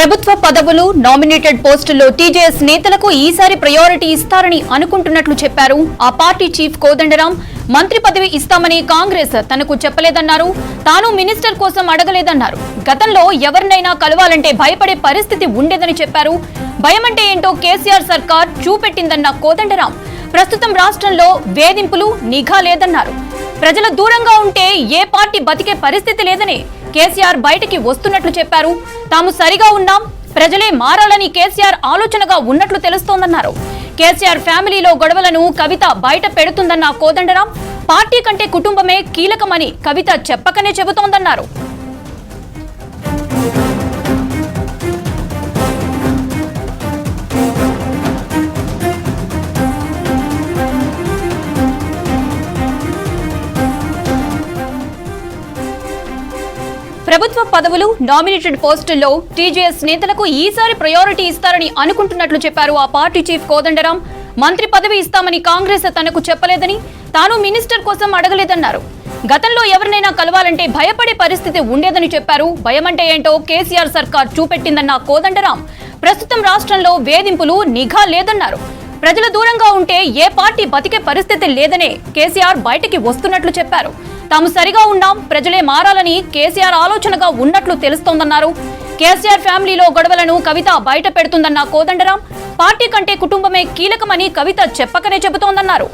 ప్రభుత్వ పదవులు నామినేటెడ్ పోస్టుల్లో టీజేఎస్ నేతలకు ఈసారి ప్రయారిటీ ఇస్తారని అనుకుంటున్నట్లు చెప్పారు ఆ పార్టీ చీఫ్ కోదండరాం. మంత్రి పదవి ఇస్తామని కాంగ్రెస్ తనకు చెప్పలేదన్నారు. తాను మినిస్టర్ కోసం అడగలేదన్నారు. గతంలో ఎవరినైనా కలవాలంటే భయపడే పరిస్థితి ఉండేదని చెప్పారు. భయమంటే ఏంటో కేసీఆర్ సర్కార్ చూపెట్టిందన్న కోదండరాం ప్రస్తుతం రాష్ట్రంలో వేధింపులు నిఘా లేదన్నారు. ప్రజల దూరంగా ఉంటే ఏ పార్టీ బతికే పరిస్థితి లేదని కేసీఆర్ బయటికి వస్తున్నట్లు చెప్పారు. తాము సరిగా ఉన్నాం, ప్రజలే మారాలని కేసీఆర్ ఆలోచనగా ఉన్నట్లు తెలుస్తోందన్నారు. కేసీఆర్ ఫ్యామిలీలో గొడవలను కవిత బయట పెడుతుందన్న కోదండరాం పార్టీ కంటే కుటుంబమే కీలకమని కవిత చెప్పకనే చెబుతోందన్నారు. ప్రభుత్వ పదవులు నామినేటెడ్ పోస్టుల్లో టీజేఎస్ నేతలకు ఈసారి ప్రయారిటీ ఇస్తారని అనుకుంటున్నట్లు చెప్పారు ఆ పార్టీ చీఫ్ కోదండరాం. మంత్రి పదవి ఇస్తామని కాంగ్రెస్ తనకు చెప్పలేదని, తాను మినిస్టర్ కోసం అడగలేదన్నారు. గతంలో ఎవరినైనా కలవాలంటే భయపడే పరిస్థితి ఉండేదని చెప్పారు. భయమంటే ఏంటో కేసీఆర్ సర్కార్ చూపెట్టిందన్న కోదండరాం ప్రస్తుతం రాష్ట్రంలో వేధింపులు నిఘా లేదన్నారు. ప్రజల దూరంగా ఉంటే ఏ పార్టీ బతికే పరిస్థితి లేదనే కేసీఆర్ బయటికి వస్తున్నట్లు చెప్పారు. తాము సరిగా ఉన్నాం, ప్రజలే మారాలని కేసీఆర్ ఆలోచనగా ఉన్నట్లు తెలుస్తోందన్నారు. కేసీఆర్ ఫ్యామిలీలో గొడవలను కవిత బయట పెడుతుందన్న కోదండరాం పార్టీ కంటే కుటుంబమే కీలకమని కవిత చెప్పకనే చెబుతోందన్నారు.